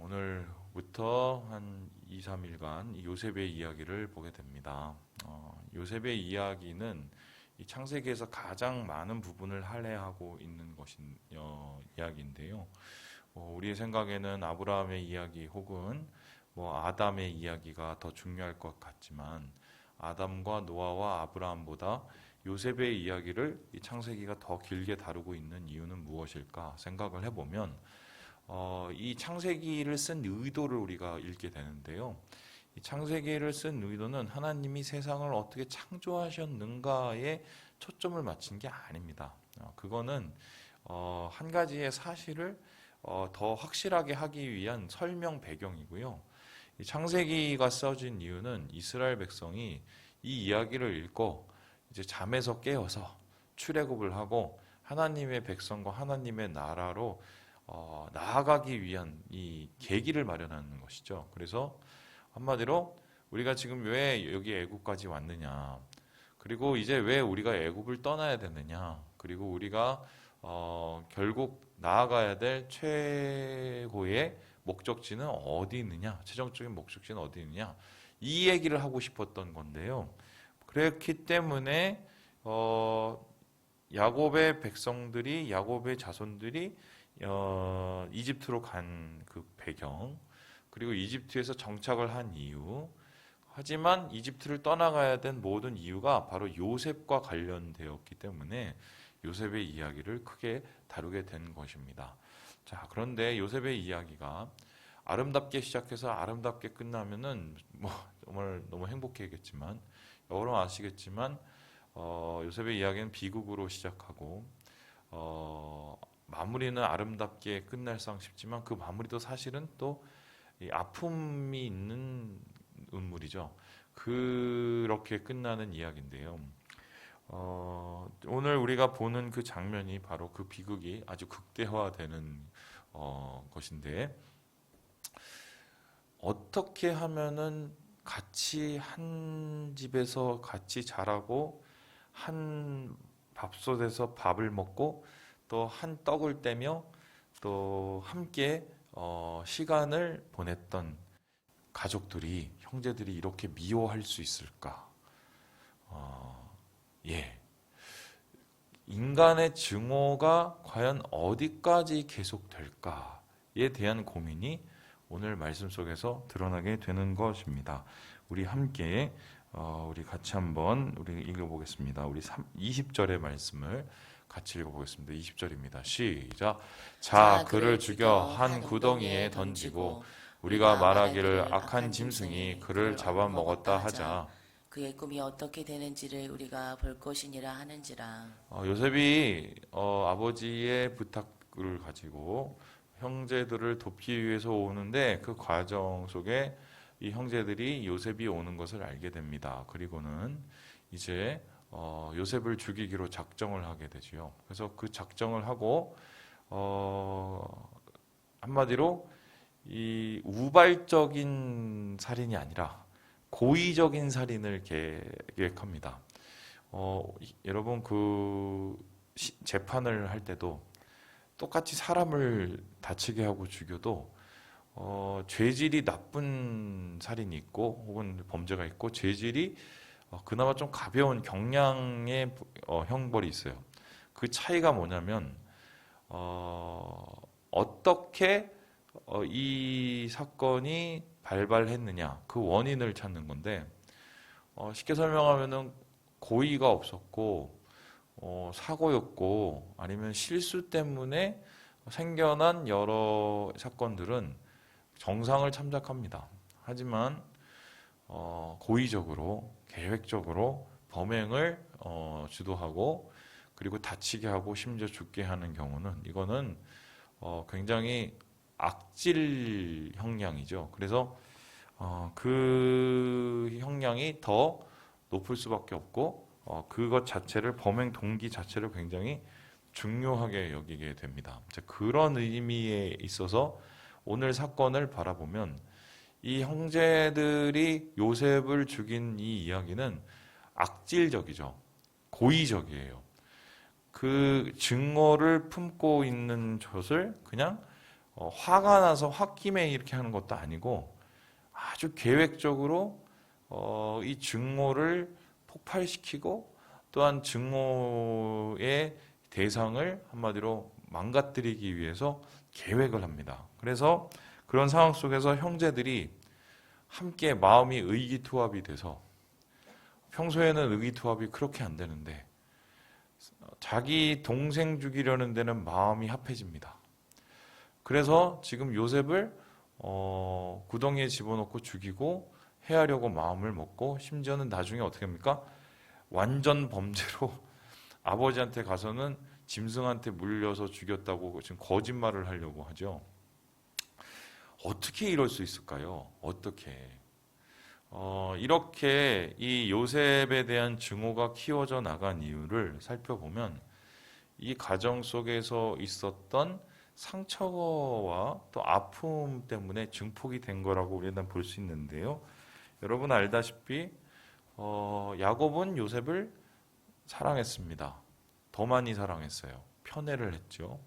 오늘부터 한 2, 3일간 요셉의 이야기를 보게 됩니다. 요셉의 이야기는 이 창세기에서 가장 많은 부분을 할애하고 있는 것인 이야기인데요. 우리의 생각에는 아브라함의 이야기 혹은 아담의 이야기가 더 중요할 것 같지만 아담과 노아와 아브라함보다 요셉의 이야기를 이 창세기가 더 길게 다루고 있는 이유는 무엇일까 생각을 해보면 이 창세기를 쓴 의도를 우리가 읽게 되는데요. 이 창세기를 쓴 의도는 하나님이 세상을 어떻게 창조하셨는가에 초점을 맞춘 게 아닙니다. 그거는 한 가지의 사실을 더 확실하게 하기 위한 설명 배경이고요. 이 창세기가 써진 이유는 이스라엘 백성이 이 이야기를 읽고 이제 잠에서 깨어서 출애굽을 하고 하나님의 백성과 하나님의 나라로 나아가기 위한 이 계기를 마련하는 것이죠. 그래서 한마디로 우리가 지금 왜 여기 애굽까지 왔느냐, 그리고 이제 왜 우리가 애굽을 떠나야 되느냐, 그리고 우리가 결국 나아가야 될 최고의 목적지는 어디 있느냐, 최종적인 목적지는 어디 있느냐, 이 얘기를 하고 싶었던 건데요. 그렇기 때문에 야곱의 백성들이, 야곱의 자손들이 이집트로 간 그 배경, 그리고 이집트에서 정착을 한 이유, 하지만 이집트를 떠나가야 된 모든 이유가 바로 요셉과 관련되었기 때문에 요셉의 이야기를 크게 다루게 된 것입니다. 자, 그런데 요셉의 이야기가 아름답게 시작해서 아름답게 끝나면은 정말 너무 행복해겠지만, 여러분 아시겠지만 요셉의 이야기는 비극으로 시작하고 마무리는 아름답게 끝날상 싶지만 그 마무리도 사실은 또 아픔이 있는 인물이죠. 그렇게 끝나는 이야기인데요. 오늘 우리가 보는 그 장면이 바로 그 비극이 아주 극대화되는 것인데, 어떻게 하면은 같이 한 집에서 같이 자라고 한 밥솥에서 밥을 먹고 또 한 떡을 떼며 또 함께 시간을 보냈던 가족들이, 형제들이 이렇게 미워할 수 있을까? 예. 인간의 증오가 과연 어디까지 계속될까에 대한 고민이 오늘 말씀 속에서 드러나게 되는 것입니다. 우리 함께 우리 같이 한번 우리 읽어보겠습니다. 우리 20절의 말씀을 같이 읽어보겠습니다. 20절입니다. 시작. 자, 그를 죽여 한 구덩이에 던지고 우리가 말하기를 악한 짐승이 그를 잡아먹었다 하자. 그의 꿈이 어떻게 되는지를 우리가 볼 것이니라 하는지라. 요셉이 아버지의 부탁을 가지고 형제들을 돕기 위해서 오는데, 그 과정 속에 이 형제들이 요셉이 오는 것을 알게 됩니다. 그리고는 이제 요셉을 죽이기로 작정을 하게 되지요. 그래서 그 작정을 하고 한마디로 이 우발적인 살인이 아니라 고의적인 살인을 계획합니다. 여러분 재판을 할 때도 똑같이 사람을 다치게 하고 죽여도 죄질이 나쁜 살인이 있고 혹은 범죄가 있고 죄질이 그나마 좀 가벼운 경량의 형벌이 있어요. 그 차이가 뭐냐면 어떻게 이 사건이 발발했느냐, 그 원인을 찾는 건데, 쉽게 설명하면은 고의가 없었고 사고였고 아니면 실수 때문에 생겨난 여러 사건들은 정상을 참작합니다. 하지만 고의적으로 계획적으로 범행을 주도하고 그리고 다치게 하고 심지어 죽게 하는 경우는, 이거는 굉장히 악질 형량이죠. 그래서 그 형량이 더 높을 수밖에 없고 그것 자체를, 범행 동기 자체를 굉장히 중요하게 여기게 됩니다. 그런 의미에 있어서 오늘 사건을 바라보면 이 형제들이 요셉을 죽인 이 이야기는 악질적이죠. 고의적이에요. 그 증오를 품고 있는 것을 그냥 화가 나서 홧김에 이렇게 하는 것도 아니고 아주 계획적으로 이 증오를 폭발시키고 또한 증오의 대상을 한마디로 망가뜨리기 위해서 계획을 합니다. 그래서 그런 상황 속에서 형제들이 함께 마음이 의기투합이 돼서 평소에는 의기투합이 그렇게 안 되는데 자기 동생 죽이려는 데는 마음이 합해집니다. 그래서 지금 요셉을 구덩이에 집어넣고 죽이고 해하려고 마음을 먹고 심지어는 나중에 어떻게 합니까? 완전 범죄로 아버지한테 가서는 짐승한테 물려서 죽였다고 지금 거짓말을 하려고 하죠. 어떻게 이럴 수 있을까요? 어떻게? 이렇게 이 요셉에 대한 증오가 키워져 나간 이유를 살펴보면 이 가정 속에서 있었던 상처와 또 아픔 때문에 증폭이 된 거라고 우리는 볼 수 있는데요. 여러분 알다시피 야곱은 요셉을 사랑했습니다. 더 많이 사랑했어요. 편애를 했죠.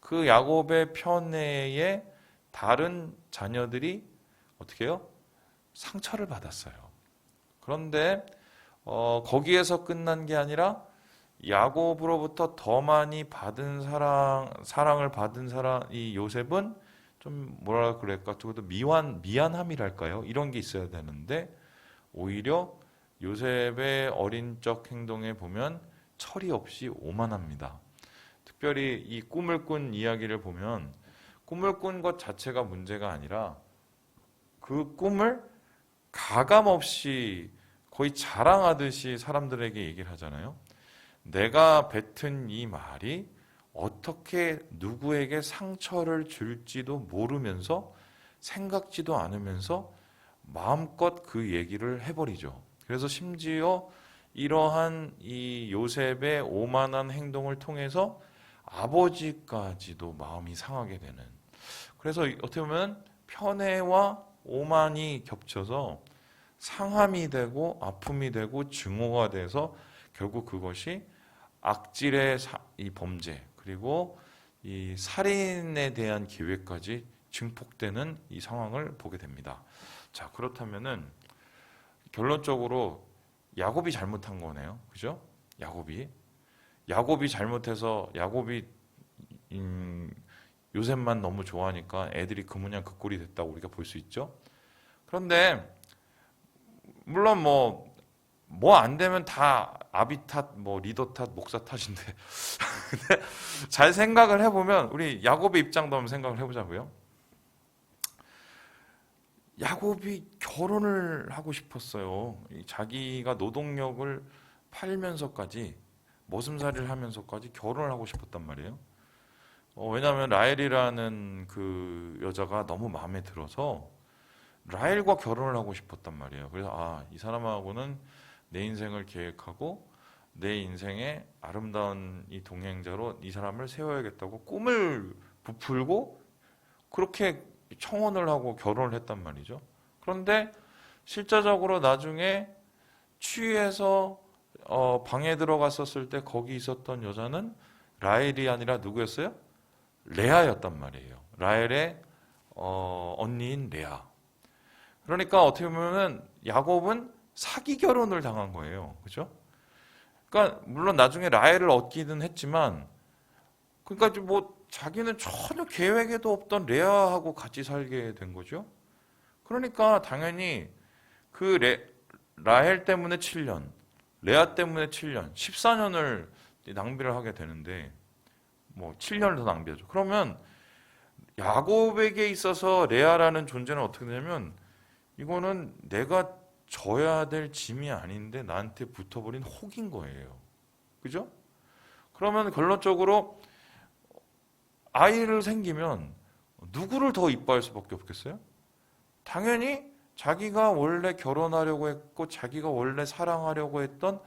그 야곱의 편애에 다른 자녀들이 어떻게 해요? 상처를 받았어요. 그런데 거기에서 끝난 게 아니라 야곱으로부터 더 많이 받은 사랑을 받은 이 요셉은 좀 뭐라 그럴까? 저도 미안함이랄까요? 이런 게 있어야 되는데 오히려 요셉의 어린 적 행동에 보면 철이 없이 오만합니다. 특별히 이 꿈을 꾼 이야기를 보면 꿈을 꾼 것 자체가 문제가 아니라 그 꿈을 가감없이 거의 자랑하듯이 사람들에게 얘기를 하잖아요. 내가 뱉은 이 말이 어떻게 누구에게 상처를 줄지도 모르면서 생각지도 않으면서 마음껏 그 얘기를 해버리죠. 그래서 심지어 이러한 이 요셉의 오만한 행동을 통해서 아버지까지도 마음이 상하게 되는, 그래서 어떻게 보면 편애와 오만이 겹쳐서 상함이 되고 아픔이 되고 증오가 돼서 결국 그것이 악질의 이 범죄 그리고 이 살인에 대한 계획까지 증폭되는 이 상황을 보게 됩니다. 자, 그렇다면은 결론적으로 야곱이 잘못한 거네요. 그죠? 야곱이 잘못해서 요셉만 너무 좋아하니까 애들이 그 모양 그 꼴이 됐다고 우리가 볼 수 있죠. 그런데 물론 뭐 안 되면 다 아비 탓, 리더 탓, 목사 탓인데 근데 잘 생각을 해보면 우리 야곱의 입장도 한번 생각을 해보자고요. 야곱이 결혼을 하고 싶었어요. 자기가 노동력을 팔면서까지 머슴살이를 하면서까지 결혼을 하고 싶었단 말이에요. 왜냐하면 라헬이라는 그 여자가 너무 마음에 들어서 라헬과 결혼을 하고 싶었단 말이에요. 그래서 이 사람하고는 내 인생을 계획하고 내 인생의 아름다운 이 동행자로 이 사람을 세워야겠다고 꿈을 부풀고 그렇게 청혼을 하고 결혼을 했단 말이죠. 그런데 실제적으로 나중에 취해서 방에 들어갔었을 때 거기 있었던 여자는 라헬이 아니라 누구였어요? 레아였단 말이에요. 라헬의 언니인 레아. 그러니까 어떻게 보면 야곱은 사기 결혼을 당한 거예요. 그죠? 그러니까 물론 나중에 라헬을 얻기는 했지만 그러니까 자기는 전혀 계획에도 없던 레아하고 같이 살게 된 거죠. 그러니까 당연히 그 라헬 때문에 7년, 레아 때문에 7년, 14년을 낭비를 하게 되는데 7년을 더 낭비하죠. 그러면 야곱에게 있어서 레아라는 존재는 어떻게 되냐면 이거는 내가 져야 될 짐이 아닌데 나한테 붙어버린 혹인 거예요. 그죠? 그러면 결론적으로 아이를 생기면 누구를 더 이뻐할 수밖에 없겠어요? 당연히 자기가 원래 결혼하려고 했고 자기가 원래 사랑하려고 했던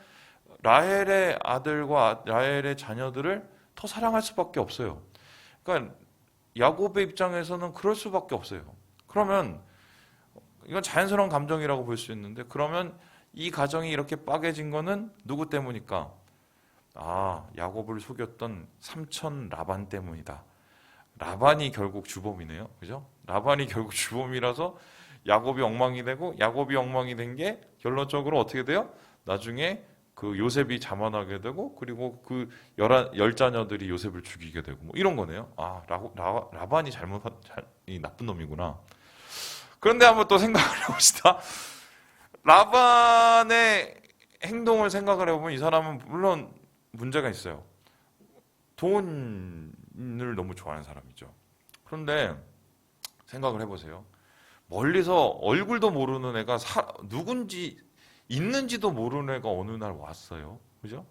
라헬의 아들과 라헬의 자녀들을 더 사랑할 수밖에 없어요. 그러니까 야곱의 입장에서는 그럴 수밖에 없어요. 그러면 이건 자연스러운 감정이라고 볼 수 있는데 그러면 이 가정이 이렇게 빠개진 거는 누구 때문일까? 야곱을 속였던 삼촌 라반 때문이다 라반이 결국 주범이네요. 그죠? 라반이 결국 주범이라서 야곱이 엉망이 되고, 야곱이 엉망이 된 게 결론적으로 어떻게 돼요? 나중에 그 요셉이 자만하게 되고, 그리고 그 열 자녀들이 요셉을 죽이게 되고, 뭐 이런 거네요. 아, 라반이 이 나쁜 놈이구나. 그런데 한번 또 생각을 해봅시다. 라반의 행동을 생각을 해보면 이 사람은 물론 문제가 있어요. 돈을 너무 좋아하는 사람이죠. 그런데 생각을 해보세요. 멀리서 얼굴도 모르는 애가 누군지 있는지도 모르는 애가 어느 날 왔어요. 그죠?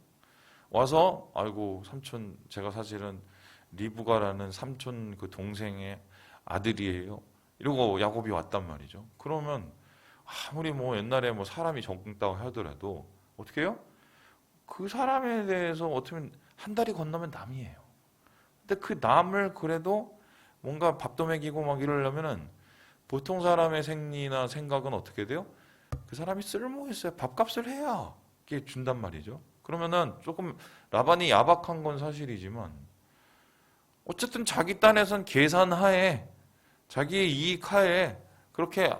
와서 아이고 삼촌, 제가 사실은 리브가라는 삼촌 그 동생의 아들이에요. 이러고 야곱이 왔단 말이죠. 그러면 아무리 뭐 옛날에 뭐 사람이 적다고 하더라도 어떻게 해요? 그 사람에 대해서 어떻게 보면 한 달이 건너면 남이에요. 근데 그 남을 그래도 뭔가 밥도 먹이고 막 이러려면은 보통 사람의 생리나 생각은 어떻게 돼요? 그 사람이 쓸모 있어요. 밥값을 해야 이게 준단 말이죠. 그러면은 조금 라반이 야박한 건 사실이지만 어쨌든 자기 딴에선 계산하에 자기의 이익하에 그렇게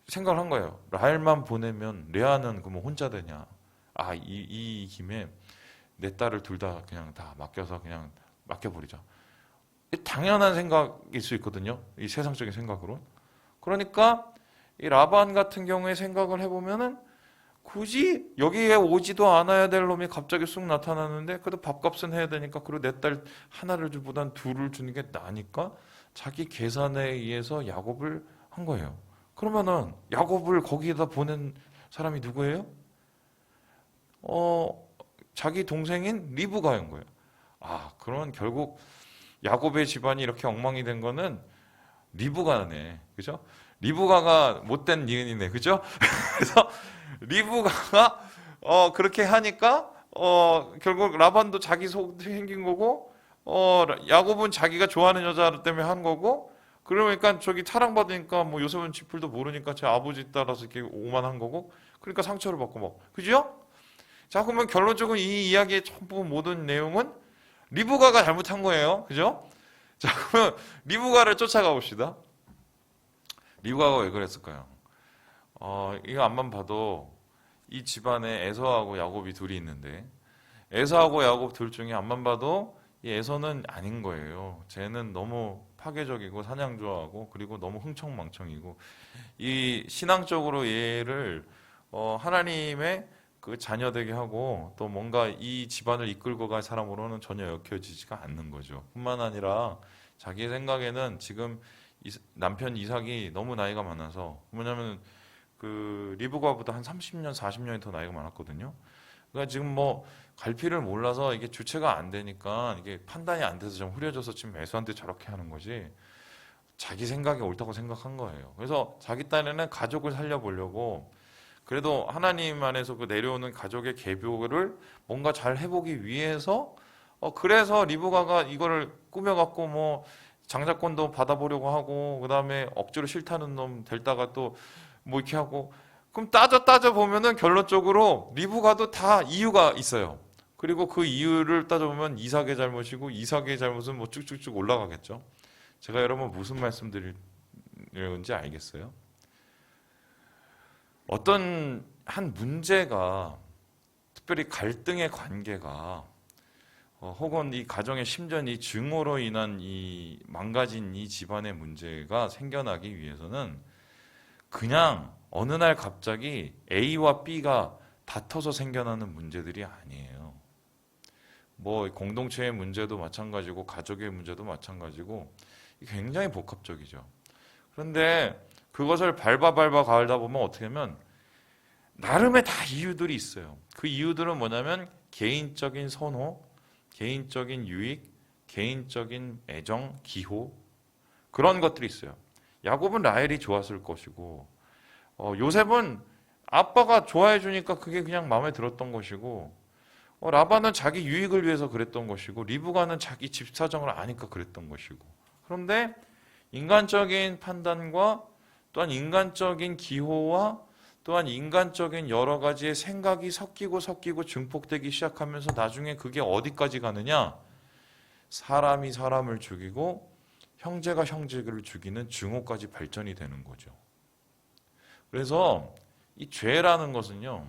생각을 한 거예요. 라헬만 보내면 레아는 그러면 혼자 되냐? 이 김에 내 딸을 둘 다 그냥 다 맡겨서 그냥 맡겨버리자. 당연한 생각일 수 있거든요. 이 세상적인 생각으로. 그러니까 이 라반 같은 경우에 생각을 해보면은 굳이 여기에 오지도 않아야 될 놈이 갑자기 쑥 나타나는데 그래도 밥값은 해야 되니까 그리고 내 딸 하나를 주보단 둘을 주는 게 나니까 자기 계산에 의해서 야곱을 한 거예요. 그러면은 야곱을 거기에다 보낸 사람이 누구예요? 자기 동생인 리브가인 거예요. 그러면 결국 야곱의 집안이 이렇게 엉망이 된 거는 리브가네. 그죠? 리브가가 못된 니은이네. 그죠? 그래서 리브가가 그렇게 하니까 결국 라반도 자기 속 생긴 거고 야곱은 자기가 좋아하는 여자 때문에 한 거고 그러니까 저기 사랑받으니까 뭐 요셉은 지풀도 모르니까 제 아버지 따라서 이렇게 오만한 거고 그러니까 상처를 받고 막 그죠? 자 그러면 결론적으로 이 이야기의 전부 모든 내용은 리브가가 잘못한 거예요. 그죠? 자 그러면 리브가를 쫓아가 봅시다. 리브가가 왜 그랬을까요? 이거 앞만 봐도 이 집안에 에서하고 야곱이 둘이 있는데 에서하고 야곱 둘 중에 앞만 봐도 이 에서는 아닌 거예요. 쟤는 너무 파괴적이고 사냥 좋아하고 그리고 너무 흥청망청이고 이 신앙적으로 얘를 하나님의 그 자녀 되게 하고 또 뭔가 이 집안을 이끌고 갈 사람으로는 전혀 엮여지지가 않는 거죠. 뿐만 아니라 자기 생각에는 지금 남편 이삭이 너무 나이가 많아서 뭐냐면 그 리브가보다 한 30년, 40년이 더 나이가 많았거든요. 그러니까 지금 뭐 갈피를 몰라서 이게 주체가 안 되니까 이게 판단이 안 돼서 좀 흐려져서 지금 에서한테 저렇게 하는 거지. 자기 생각이 옳다고 생각한 거예요. 그래서 자기 딴에는 가족을 살려보려고 그래도 하나님 안에서 그 내려오는 가족의 계보를 뭔가 잘 해보기 위해서 그래서 리브가가 이거를 꾸며갖고 뭐 장자권도 받아보려고 하고 그 다음에 억지로 싫다는 놈 데려다가 또 뭐 이렇게 하고 그럼 따져 보면은 결론적으로 리브가도 다 이유가 있어요. 그리고 그 이유를 따져보면 이삭의 잘못이고 이삭의 잘못은 뭐 쭉쭉쭉 올라가겠죠. 제가 여러분 무슨 말씀드리는지 알겠어요? 어떤 한 문제가 특별히 갈등의 관계가 혹은 이 가정의 심지어 이 증오로 인한 이 망가진 이 집안의 문제가 생겨나기 위해서는 그냥 어느 날 갑자기 A와 B가 다퉈서 생겨나는 문제들이 아니에요. 뭐 공동체의 문제도 마찬가지고 가족의 문제도 마찬가지고 굉장히 복합적이죠. 그런데 그것을 밟아 가다 보면 어떻게 하면 나름의 다 이유들이 있어요. 그 이유들은 뭐냐면 개인적인 선호, 개인적인 유익, 개인적인 애정, 기호 그런 것들이 있어요. 야곱은 라헬이 좋았을 것이고 요셉은 아빠가 좋아해 주니까 그게 그냥 마음에 들었던 것이고 라반은 자기 유익을 위해서 그랬던 것이고 리브가는 자기 집 사정을 아니까 그랬던 것이고 그런데 인간적인 판단과 또한 인간적인 기호와 또한 인간적인 여러 가지의 생각이 섞이고 증폭되기 시작하면서 나중에 그게 어디까지 가느냐 사람이 사람을 죽이고 형제가 형제를 죽이는 증오까지 발전이 되는 거죠. 그래서 이 죄라는 것은요,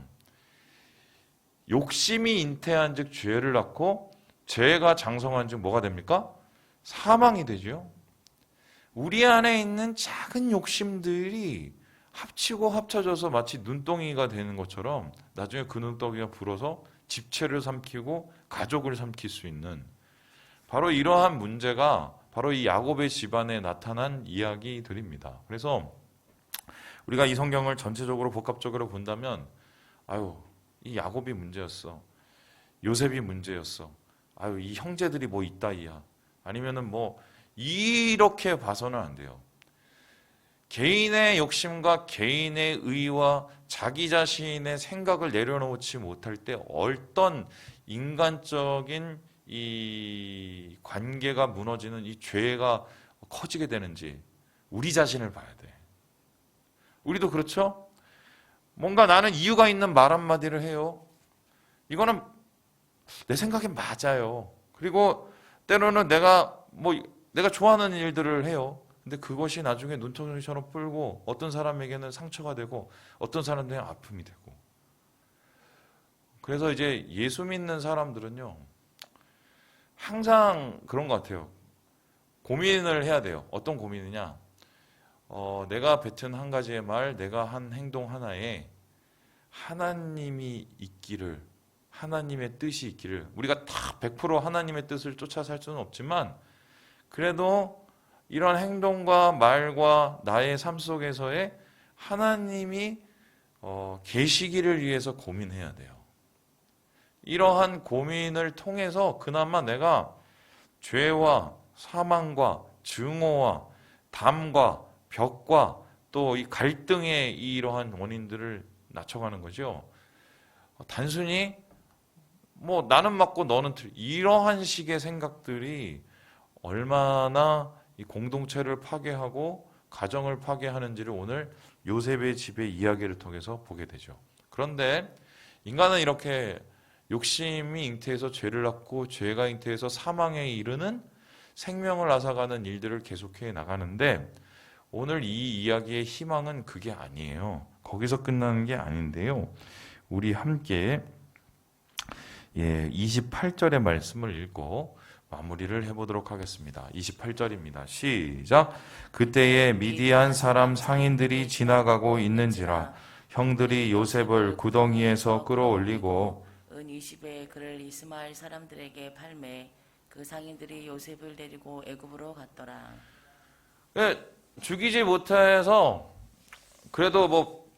욕심이 잉태한 즉 죄를 낳고 죄가 장성한 즉 뭐가 됩니까? 사망이 되죠. 우리 안에 있는 작은 욕심들이 합치고 합쳐져서 마치 눈덩이가 되는 것처럼 나중에 그 눈덩이가 불어서 집체를 삼키고 가족을 삼킬 수 있는, 바로 이러한 문제가 바로 이 야곱의 집안에 나타난 이야기들입니다. 그래서 우리가 이 성경을 전체적으로 복합적으로 본다면, 아유, 이 야곱이 문제였어, 요셉이 문제였어, 아유, 이 형제들이 뭐 있다이야, 아니면은 뭐 이렇게 봐서는 안 돼요. 개인의 욕심과 개인의 의와 자기 자신의 생각을 내려놓지 못할 때 어떤 인간적인 이 관계가 무너지는 이 죄가 커지게 되는지 우리 자신을 봐야 돼. 우리도 그렇죠? 뭔가 나는 이유가 있는 말 한마디를 해요. 이거는 내 생각엔 맞아요. 그리고 때로는 내가 좋아하는 일들을 해요. 근데 그것이 나중에 눈덩이처럼 불고 어떤 사람에게는 상처가 되고 어떤 사람들은 아픔이 되고. 그래서 이제 예수 믿는 사람들은요, 항상 그런 것 같아요. 고민을 해야 돼요. 어떤 고민이냐? 내가 뱉은 한 가지의 말, 내가 한 행동 하나에 하나님이 있기를, 하나님의 뜻이 있기를, 우리가 다 100% 하나님의 뜻을 쫓아 살 수는 없지만 그래도 이런 행동과 말과 나의 삶 속에서의 하나님이 계시기를 위해서 고민해야 돼요. 이러한 고민을 통해서 그나마 내가 죄와 사망과 증오와 담과 벽과 또 이 갈등의 이러한 원인들을 낮춰가는 거죠. 단순히 뭐 나는 맞고 너는 틀, 이러한 식의 생각들이 얼마나 이 공동체를 파괴하고 가정을 파괴하는지를 오늘 요셉의 집의 이야기를 통해서 보게 되죠. 그런데 인간은 이렇게 욕심이 잉태해서 죄를 낳고 죄가 잉태해서 사망에 이르는 생명을 앗아가는 일들을 계속해 나가는데, 오늘 이 이야기의 희망은 그게 아니에요. 거기서 끝나는 게 아닌데요. 우리 함께 28절의 말씀을 읽고 마무리를 해보도록 하겠습니다. 28절입니다. 시작. 그때에 미디안 사람 상인들이 지나가고 있는지라 형들이 요셉을 구덩이에서 끌어올리고 은 20에 그를 이스마엘 사람들에게 팔매 그 상인들이 요셉을 데리고 애굽으로 갔더라. 죽이지 못해서 그래도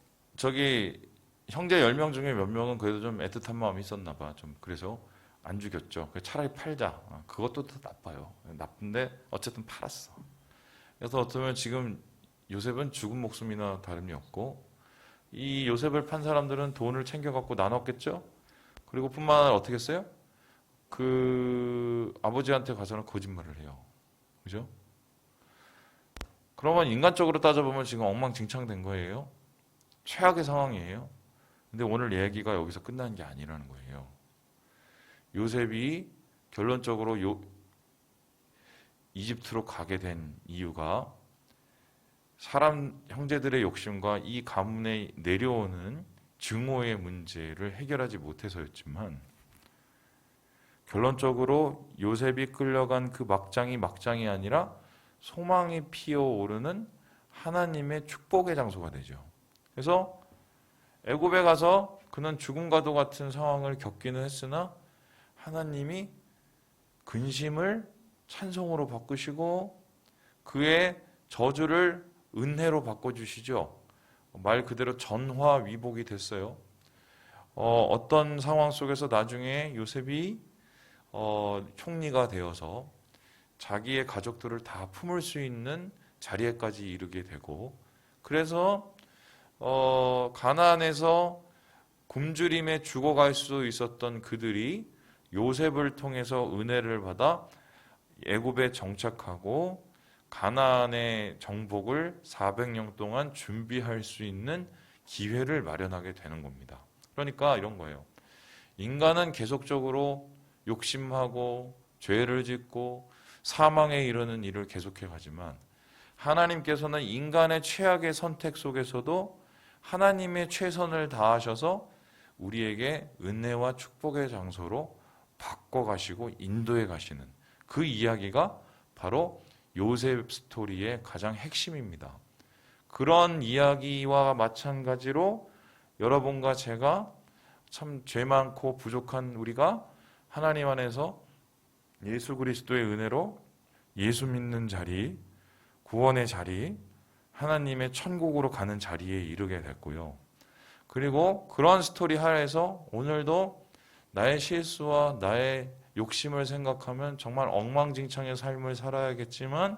형제 10명 중에 몇 명은 그래도 좀 애틋한 마음이 있었나 봐. 좀 그래서 안 죽였죠. 차라리 팔자. 그것도 더 나빠요. 나쁜데 어쨌든 팔았어. 그래서 어쩌면 지금 요셉은 죽은 목숨이나 다름이 없고, 이 요셉을 판 사람들은 돈을 챙겨갖고 나눴겠죠. 그리고 뿐만 아니라 어떻게 했어요? 그 아버지한테 가서는 거짓말을 해요. 그죠? 그러면 인간적으로 따져보면 지금 엉망진창된 거예요. 최악의 상황이에요. 근데 오늘 얘기가 여기서 끝나는 게 아니라는 거예요. 요셉이 결론적으로 이집트로 가게 된 이유가 사람 형제들의 욕심과 이 가문에 내려오는 증오의 문제를 해결하지 못해서였지만, 결론적으로 요셉이 끌려간 그 막장이 아니라 소망이 피어오르는 하나님의 축복의 장소가 되죠. 그래서 애굽에 가서 그는 죽음과도 같은 상황을 겪기는 했으나 하나님이 근심을 찬송으로 바꾸시고 그의 저주를 은혜로 바꿔주시죠. 말 그대로 전화위복이 됐어요. 어떤 상황 속에서 나중에 요셉이 총리가 되어서 자기의 가족들을 다 품을 수 있는 자리에까지 이르게 되고, 그래서 가나안에서 굶주림에 죽어갈 수 있었던 그들이 요셉을 통해서 은혜를 받아 애굽에 정착하고 가나안의 정복을 400년 동안 준비할 수 있는 기회를 마련하게 되는 겁니다. 그러니까 이런 거예요. 인간은 계속적으로 욕심하고 죄를 짓고 사망에 이르는 일을 계속해 가지만 하나님께서는 인간의 최악의 선택 속에서도 하나님의 최선을 다하셔서 우리에게 은혜와 축복의 장소로 바꿔가시고 인도해 가시는 그 이야기가 바로 요셉 스토리의 가장 핵심입니다. 그런 이야기와 마찬가지로 여러분과 제가 참 죄 많고 부족한 우리가 하나님 안에서 예수 그리스도의 은혜로 예수 믿는 자리, 구원의 자리, 하나님의 천국으로 가는 자리에 이르게 됐고요. 그리고 그런 스토리 하에서 오늘도 나의 실수와 나의 욕심을 생각하면 정말 엉망진창의 삶을 살아야겠지만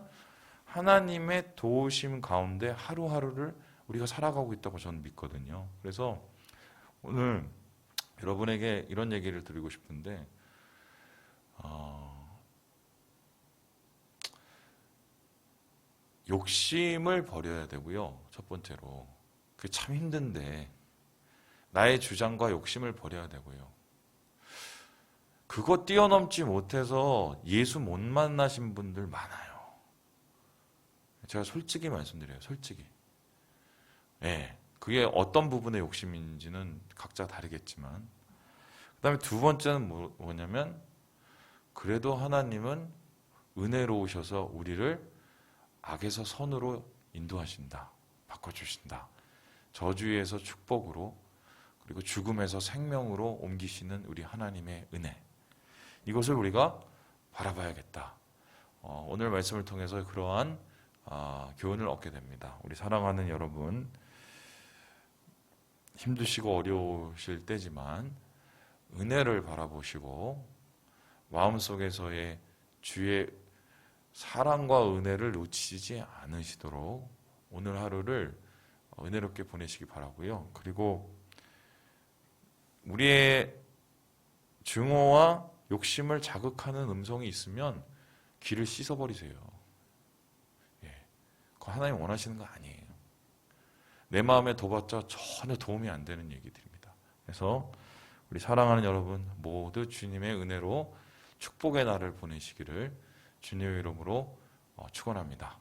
하나님의 도우심 가운데 하루하루를 우리가 살아가고 있다고 저는 믿거든요. 그래서 오늘 여러분에게 이런 얘기를 드리고 싶은데 욕심을 버려야 되고요. 첫 번째로 그게 참 힘든데 나의 주장과 욕심을 버려야 되고요. 그거 뛰어넘지 못해서 예수 못 만나신 분들 많아요. 제가 솔직히 말씀드려요. 솔직히. 예, 그게 어떤 부분의 욕심인지는 각자 다르겠지만 그 다음에 두 번째는 뭐냐면 그래도 하나님은 은혜로우셔서 우리를 악에서 선으로 인도하신다. 바꿔주신다. 저주에서 축복으로 그리고 죽음에서 생명으로 옮기시는 우리 하나님의 은혜. 이것을 우리가 바라봐야겠다. 오늘 말씀을 통해서 그러한 교훈을 얻게 됩니다. 우리 사랑하는 여러분, 힘드시고 어려우실 때지만 은혜를 바라보시고 마음속에서의 주의 사랑과 은혜를 놓치지 않으시도록 오늘 하루를 은혜롭게 보내시기 바라고요. 그리고 우리의 증오와 욕심을 자극하는 음성이 있으면 귀를 씻어버리세요. 예, 그거 하나님 원하시는 거 아니에요. 내 마음에 둬봤자 전혀 도움이 안 되는 얘기들입니다. 그래서 우리 사랑하는 여러분 모두 주님의 은혜로 축복의 날을 보내시기를 주님의 이름으로 축원합니다.